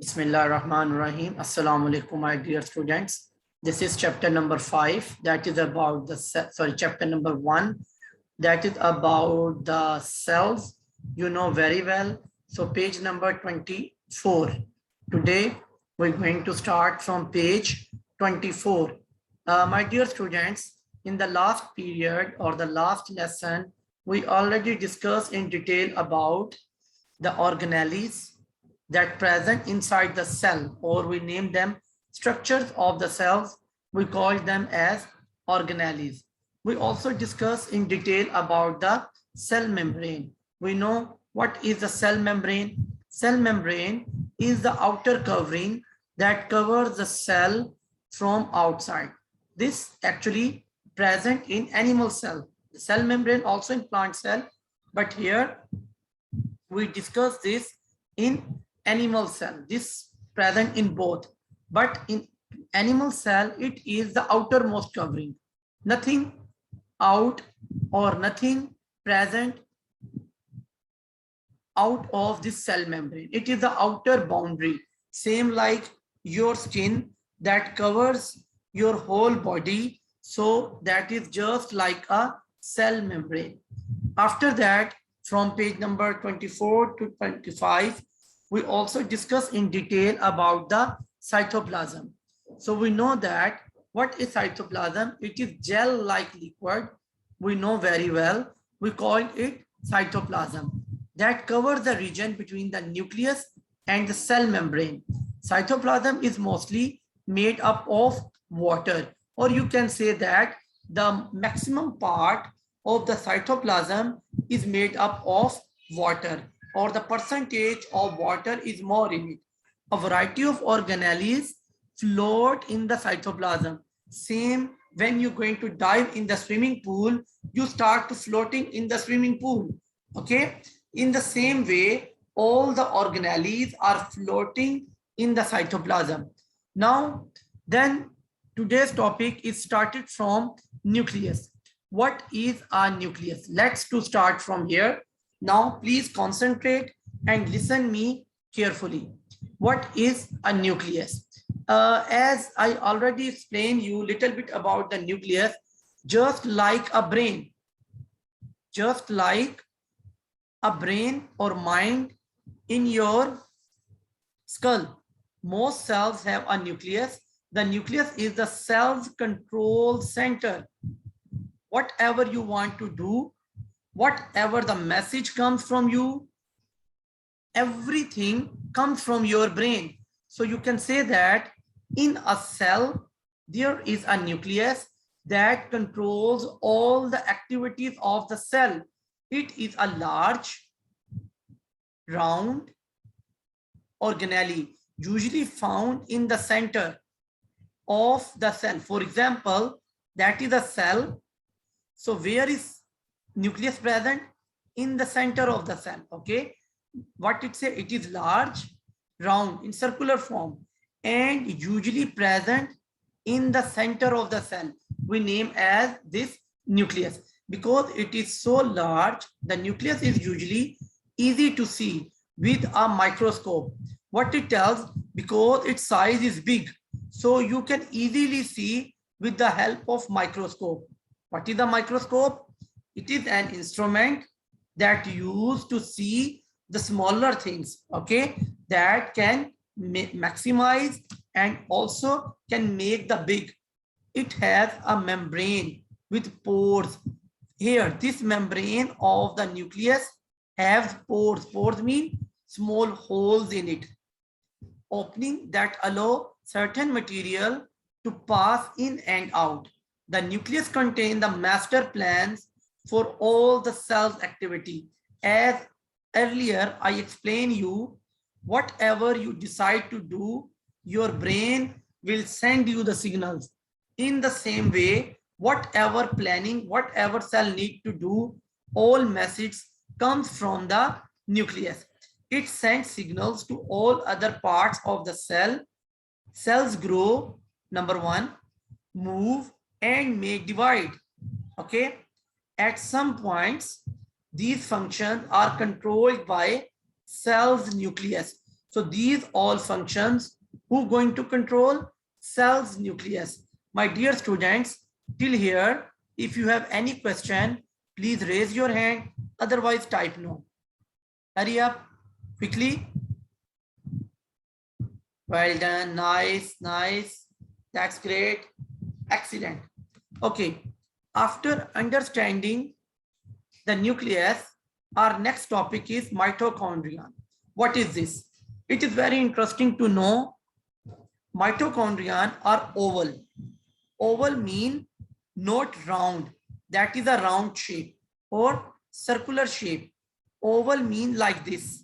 Bismillah ar-Rahman ar-Rahim. Assalamu alaikum, my dear students. This is chapter number 5. That is about the chapter number 1. That is about the cells. You know very well. So page number 24. Today we're going to start from page 24. My dear students, in the last period or the last lesson, we already discussed in detail about the organelles that present inside the cell, or we name them structures of the cells. We call them as organelles. We also discuss in detail about the cell membrane. We know what is the cell membrane. Cell membrane is the outer covering that covers the cell from outside. This actually present in animal cell. The cell membrane also in plant cell, but here we discuss this in animal cell. This present in both, but in animal cell it is the outermost covering. Nothing out or nothing present out of this cell membrane. It is the outer boundary, same like your skin that covers your whole body. So that is just like a cell membrane. After that, from page number 24 to 25, we also discuss in detail about the cytoplasm. So we know that what is cytoplasm? It is gel-like liquid. We know very well. We call it cytoplasm that covers the region between the nucleus and the cell membrane. Cytoplasm is mostly made up of water, or you can say that the maximum part of the cytoplasm is made up of water, or the percentage of water is more in it. A variety of organelles float in the cytoplasm. Same when you're going to dive in the swimming pool, you start to floating in the swimming pool. Okay. In the same way, all the organelles are floating in the cytoplasm. Now, then today's topic is started from nucleus. What is a nucleus? Let's to start from here. Now, please concentrate and listen me carefully. What is a nucleus? As I already explained you a little bit about the nucleus, just like a brain or mind in your skull, most cells have a nucleus. The nucleus is the cell's control center. Whatever you want to do, whatever the message comes from you, everything comes from your brain. So you can say that in a cell, there is a nucleus that controls all the activities of the cell. It is a large, round organelle, usually found in the center of the cell. For example, that is a cell. So where is nucleus present? In the center of the cell. Okay, what it say? It is large, round, in circular form, and usually present in the center of the cell. We name as this nucleus because it is so large. The nucleus is usually easy to see with a microscope. What it tells, because its size is big, so you can easily see with the help of microscope. What is the microscope? It is an instrument that used to see the smaller things, okay, that can maximize and also can make the big. It has a membrane with pores. Here, this membrane of the nucleus has pores. Pores mean small holes in it, opening that allow certain material to pass in and out. The nucleus contains the master plans for all the cell's activity. As earlier I explained you, whatever you decide to do, your brain will send you the signals. In the same way, whatever planning, whatever cell need to do, all message comes from the nucleus. It sends signals to all other parts of the cell. Cells grow, number one, move and may divide. Okay. At some points, these functions are controlled by cell's nucleus. So these all functions who going to control? Cell's nucleus. My dear students, till here, if you have any question, please raise your hand. Otherwise, type no. Hurry up, quickly. Well done. Nice, nice. That's great. Excellent. Okay. After understanding the nucleus, our next topic is mitochondria. What is this? It is very interesting to know mitochondria are oval. Oval mean not round. That is a round shape or circular shape. Oval mean like this.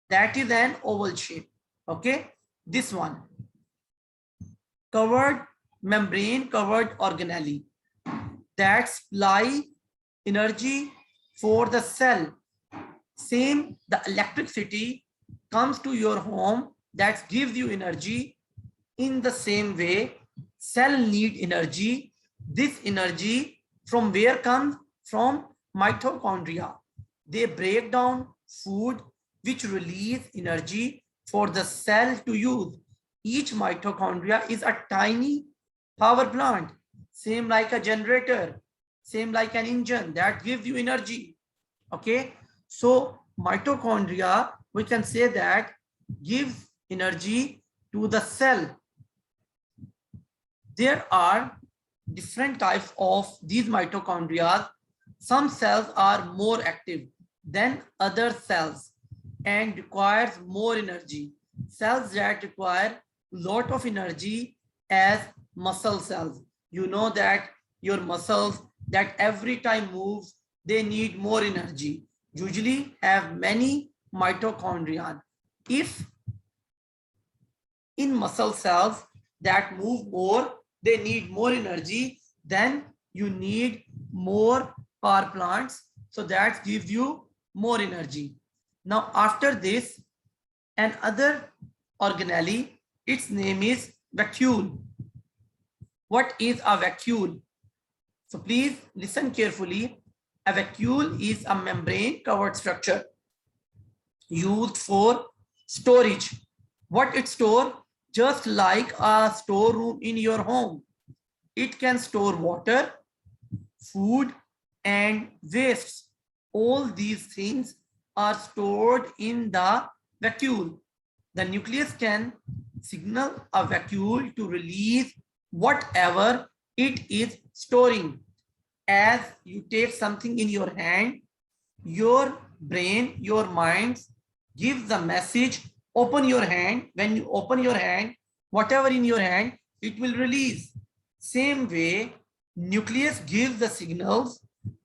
That is an oval shape. Okay. This one. Covered membrane covered organelle that supply energy for the cell. Same, the electricity comes to your home that gives you energy. In the same way, cell need energy. This energy from where comes? From mitochondria. They break down food which release energy for the cell to use. Each mitochondria is a tiny power plant, same like a generator, same like an engine that gives you energy. Okay, so mitochondria, we can say that gives energy to the cell. There are different types of these mitochondria. Some cells are more active than other cells and requires more energy. Cells that require lot of energy as muscle cells. You know that your muscles that every time moves, they need more energy. Usually have many mitochondria. If in muscle cells that move more, they need more energy, then you need more power plants. So that gives you more energy. Now after this, another organelle, its name is vacuole. What is a vacuole? So please listen carefully. A vacuole is a membrane covered structure used for storage. What it stores? Just like a storeroom in your home. It can store water, food, and wastes. All these things are stored in the vacuole. The nucleus can signal a vacuole to release whatever it is storing. As you take something in your hand, your brain, your mind gives the message, open your hand. When you open your hand, whatever in your hand, it will release. Same way, nucleus gives the signals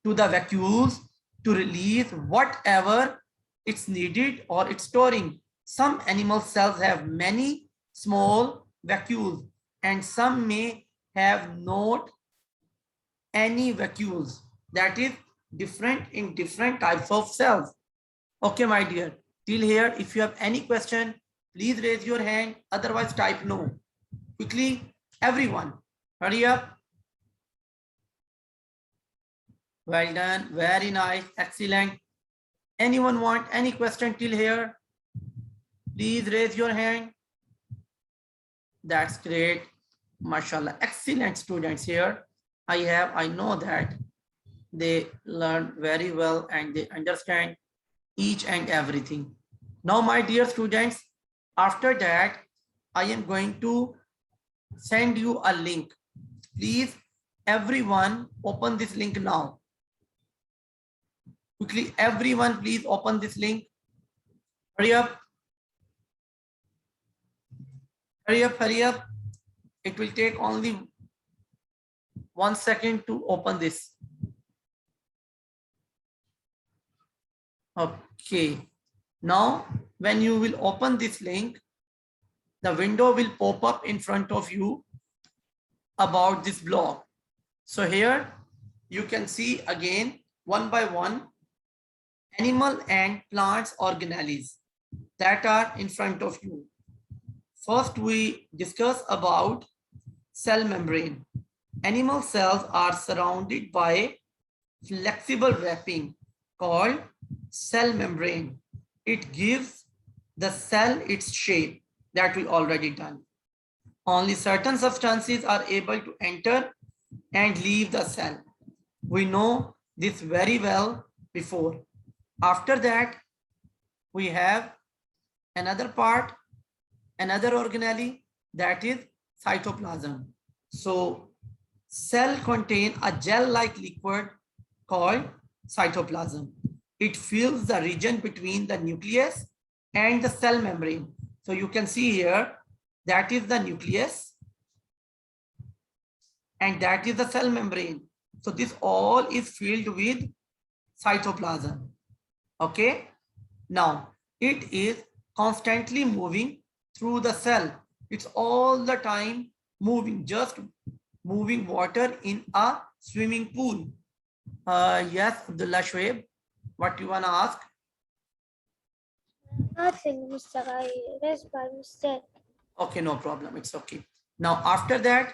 to the vacuoles to release whatever it's needed or it's storing. Some animal cells have many small vacuoles and some may have not any vacuoles. That is different in different types of cells. Okay, my dear. Till here, if you have any question, please raise your hand. Otherwise, type no. Quickly, everyone, hurry up. Well done. Very nice. Excellent. Anyone want any question till here? Please raise your hand. That's great. MashaAllah. Excellent students here. I know that they learn very well and they understand each and everything. Now, my dear students, after that, I am going to send you a link. Please, everyone, open this link now. Quickly, everyone, please open this link. Hurry up. Hurry up, hurry up. It will take only 1 second to open this. Okay. Now, when you will open this link, the window will pop up in front of you about this blog. So here you can see again one by one animal and plants organelles that are in front of you. First, we discuss about cell membrane. Animal cells are surrounded by flexible wrapping called cell membrane. It gives the cell its shape. That we already done. Only certain substances are able to enter and leave the cell. We know this very well before. After that, we have another part, another organelle, that is cytoplasm. So cell contain a gel-like liquid called cytoplasm. It fills the region between the nucleus and the cell membrane. So you can see here, that is the nucleus and that is the cell membrane. So this all is filled with cytoplasm. Okay. Now it is constantly moving through the cell. It's all the time moving, just moving water in a swimming pool. Yes, Abdullah Shoaib, what you wanna ask? Nothing, Mr. I raised by mistake. Okay, no problem. It's okay. Now, after that,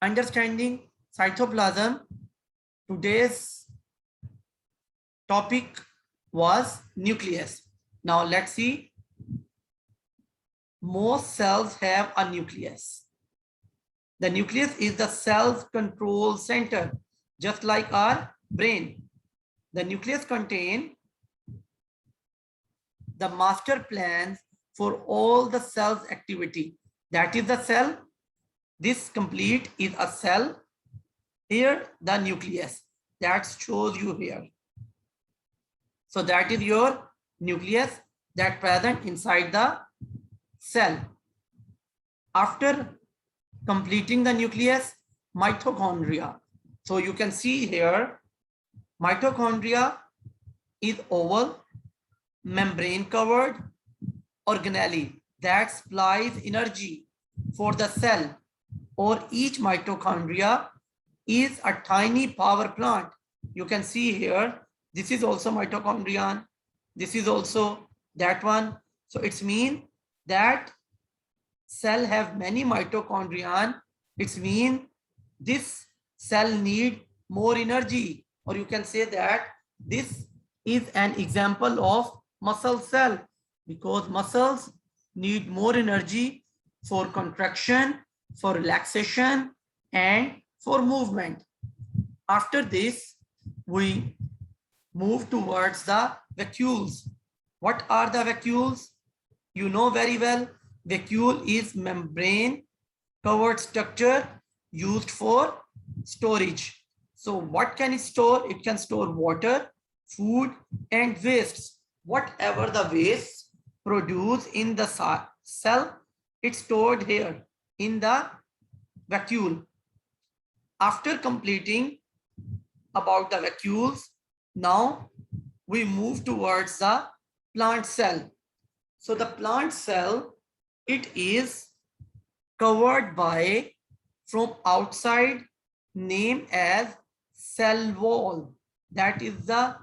understanding cytoplasm, today's topic was nucleus. Now, let's see. Most cells have a nucleus. The nucleus is the cell's control center, just like our brain. The nucleus contains the master plans for all the cell's activity. That is the cell. This complete is a cell. Here, the nucleus. That shows you here. So that is your nucleus that present inside the cell. After completing the nucleus, mitochondria. So you can see here, mitochondria is oval, membrane covered organelle that supplies energy for the cell, or each mitochondria is a tiny power plant. You can see here, this is also mitochondrion, this is also that one. So it's mean that cell have many mitochondrion. It's mean this cell need more energy, or you can say that this is an example of muscle cell, because muscles need more energy for contraction, for relaxation, and for movement. After this, we move towards the vacuoles. What are the vacuoles? You know very well, vacuole is membrane covered structure used for storage. So what can it store? It can store water, food, and wastes. Whatever the waste produced in the cell, it's stored here in the vacuole. After completing about the vacuoles, now we move towards the plant cell. So the plant cell, it is covered by, from outside, named as cell wall. That is the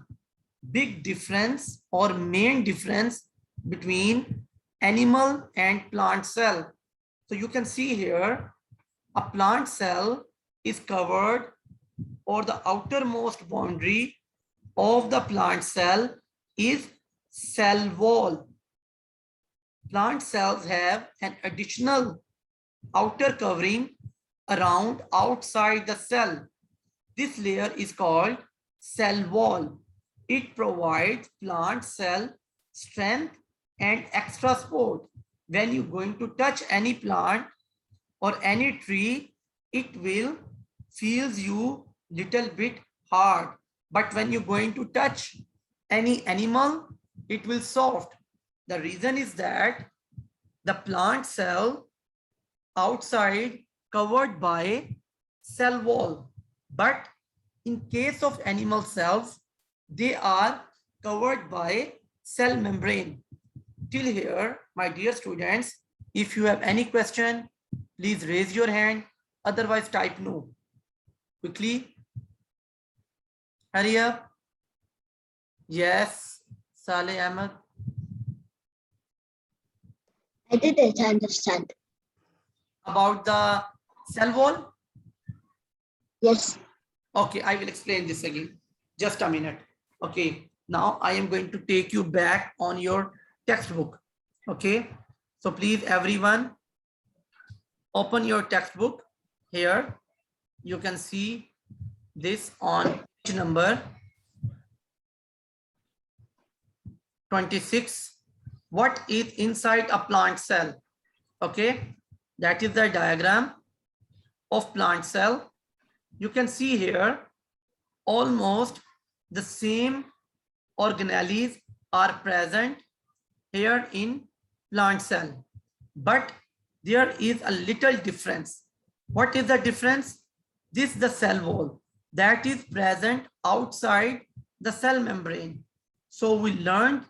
big difference or main difference between animal and plant cell. So you can see here, a plant cell is covered, or the outermost boundary of the plant cell is cell wall. Plant cells have an additional outer covering around outside the cell. This layer is called cell wall. It provides plant cell strength and extra support. When you're going to touch any plant or any tree, it will feels you little bit hard. But when you're going to touch any animal, it will soft. The reason is that the plant cell outside covered by cell wall. But in case of animal cells, they are covered by cell membrane. Till here, my dear students, if you have any question, please raise your hand. Otherwise, type no. Quickly. Hurry up. Yes, Saleh Ahmed. I didn't understand. About the cell wall? Yes. Okay, I will explain this again. Just a minute. Okay, now I am going to take you back on your textbook. Okay, so please everyone open your textbook. Here you can see this on page number 26. What is inside a plant cell? Okay, that is the diagram of plant cell. You can see here almost the same organelles are present here in plant cell, but there is a little difference. What is the difference? This is the cell wall that is present outside the cell membrane. So we learned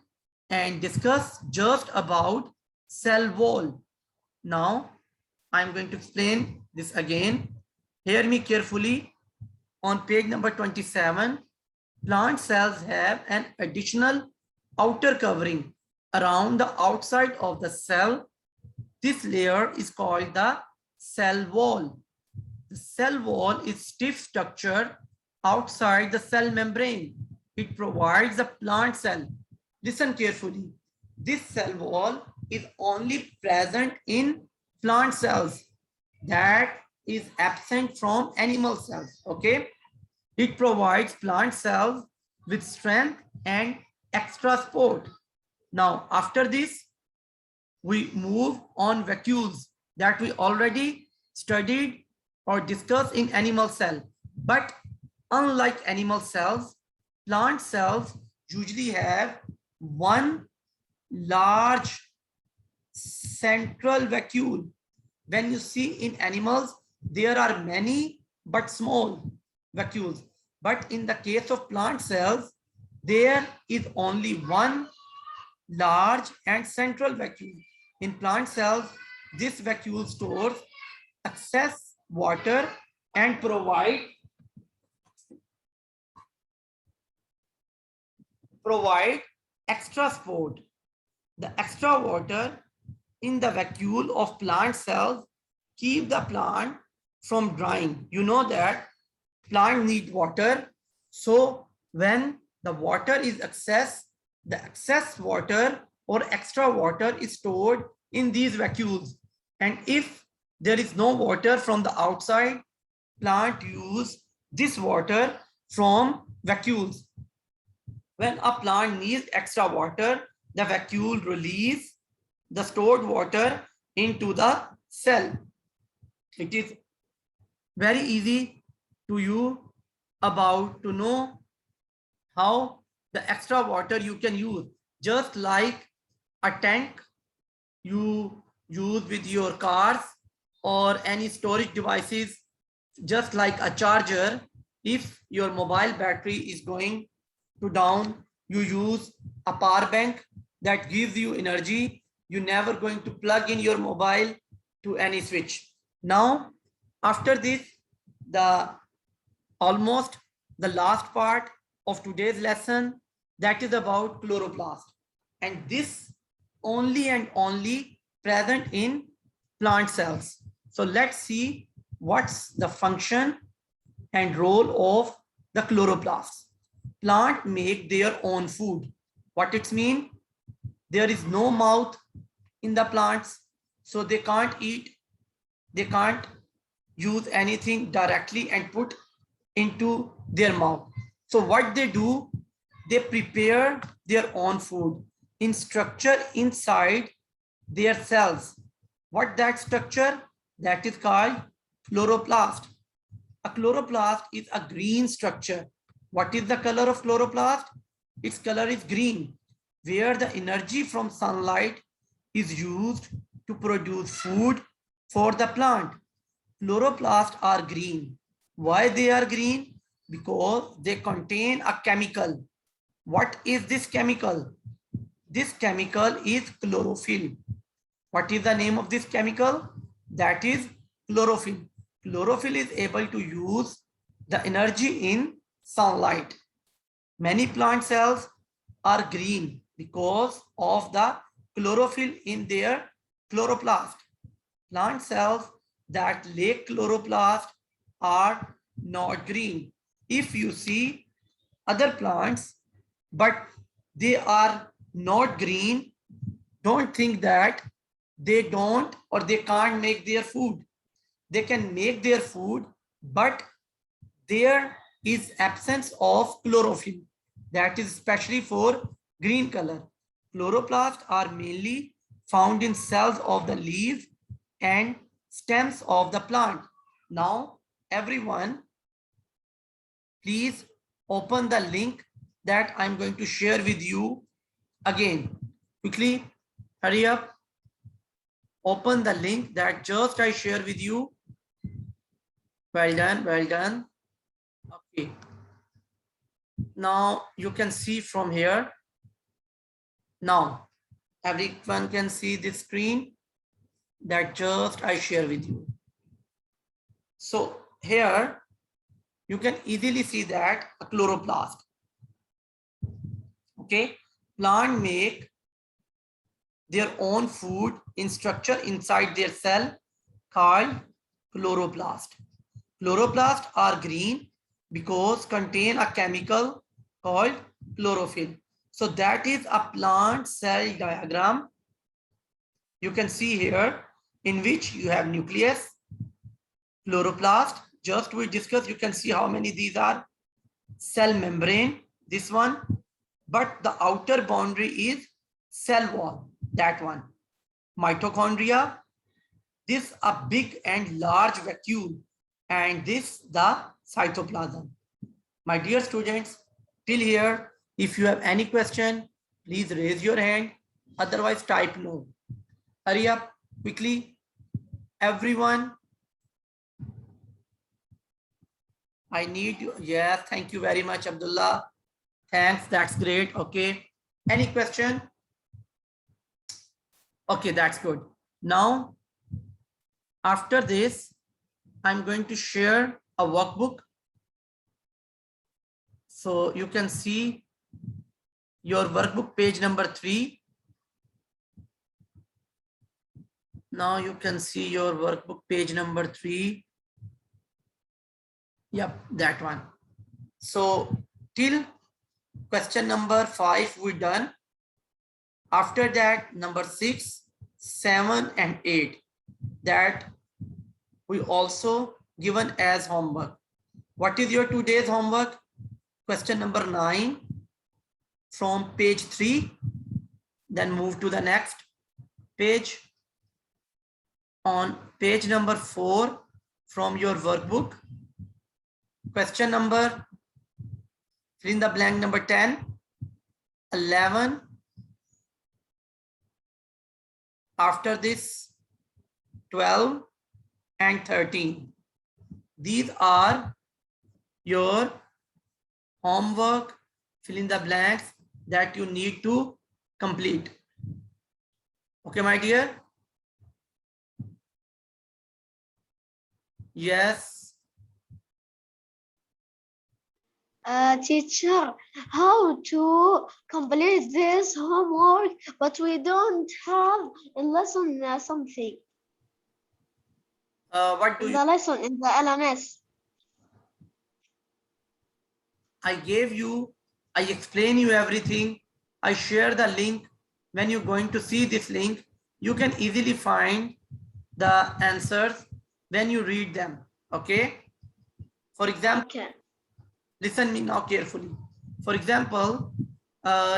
and discussed just about cell wall. Now I'm going to explain this again. Hear me carefully. On page number 27, plant cells have an additional outer covering around the outside of the cell. This layer is called the cell wall. The cell wall is stiff structure outside the cell membrane. It provides the plant cell. Listen carefully. This cell wall is only present in plant cells. That is absent from animal cells. Okay. It provides plant cells with strength and extra support. Now, after this, we move on vacuoles that we already studied or discussed in animal cell. But unlike animal cells, plant cells usually have one large central vacuole. When you see in animals, there are many but small vacuoles. But in the case of plant cells, there is only one large and central vacuole. In plant cells, this vacuole stores excess water and provide extra support. The extra water in the vacuole of plant cells keep the plant from drying. You know that plant need water. So when the water is excess, the excess water or extra water is stored in these vacuoles. And if there is no water from the outside, plant use this water from vacuoles. When a plant needs extra water, the vacuole release the stored water into the cell. It is very easy to you about to know how the extra water you can use, just like a tank you use with your cars or any storage devices, just like a charger. If your mobile battery is going to down, you use a power bank that gives you energy. You're never going to plug in your mobile to any switch. Now, after this, almost the last part of today's lesson, that is about chloroplast. And this only and only present in plant cells. So let's see what's the function and role of the chloroplast. Plant make their own food. What it means? There is no mouth in the plants, so they can't eat. They can't use anything directly and put into their mouth. So what they do, they prepare their own food in structure inside their cells. What that structure? That is called chloroplast. A chloroplast is a green structure. What is the color of chloroplast? Its color is green, where the energy from sunlight is used to produce food for the plant. Chloroplasts are green. Why they are green? Because they contain a chemical. What is this chemical? This chemical is chlorophyll. What is the name of this chemical? That is chlorophyll. Chlorophyll is able to use the energy in sunlight. Many plant cells are green because of the chlorophyll in their chloroplast. Plant cells that lack chloroplast are not green. If you see other plants, but they are not green don't think that they don't or they can't make their food. They can make their food, but there is absence of chlorophyll. That is especially for green color. Chloroplasts are mainly found in cells of the leaf and stems of the plant. Now, everyone, please open the link that I'm going to share with you again. Quickly, hurry up. Open the link that just I share with you. Well done, well done. Okay. Now you can see from here. Now, everyone can see this screen that just I share with you. So here you can easily see that a chloroplast. Okay, plant make their own food in structure inside their cell called chloroplast. Chloroplasts are green because contain a chemical called chlorophyll. So that is a plant cell diagram. You can see here in which you have nucleus, chloroplast. Just we discussed, you can see how many these are. Cell membrane, this one, but the outer boundary is cell wall, that one. Mitochondria, this a big and large vacuole, and this the cytoplasm. My dear students, till here, if you have any question, please raise your hand, otherwise type no. Hurry up, quickly, everyone. I need you. Yes, thank you very much, Abdullah. Thanks, that's great. Okay, any question? Okay, that's good. Now, after this, I'm going to share a workbook. So you can see your workbook page number 3. Now you can see your workbook page number 3. Yep, that one. So till question number 5 we're done. After that, number 6, 7, and 8, that we also given as homework. What is your today's homework? Question number 9 from page 3. Then move to the next page. On page number 4 from your workbook. Question number, fill in the blank, number 10, 11. After this, 12 and 13. These are your homework, fill in the blanks that you need to complete. Okay, my dear? Yes. Teacher, how to complete this homework, but we don't have a lesson something. What do you? The lesson in the LMS. I gave you, I explain you everything. I share the link. When you're going to see this link, you can easily find the answers when you read them. Okay. For example, Okay. listen me now carefully. For example,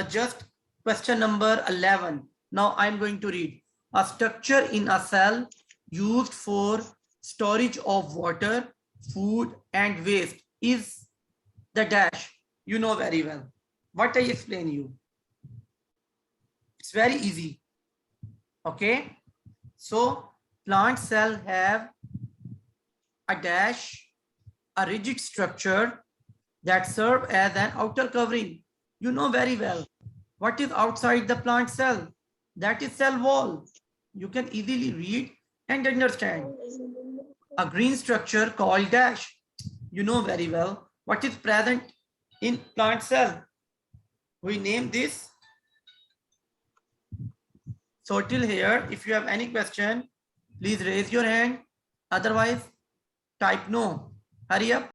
just question number 11. Now I'm going to read. A structure in a cell used for storage of water, food, and waste is the dash. You know very well. What I explain you? It's very easy. Okay. So plant cell have a dash, a rigid structure that serve as an outer covering. You know very well. What is outside the plant cell? That is cell wall. You can easily read and understand. A green structure called dash. You know very well what is present in plant cell. We name this. So till here, if you have any question, please raise your hand. Otherwise, type no. Hurry up.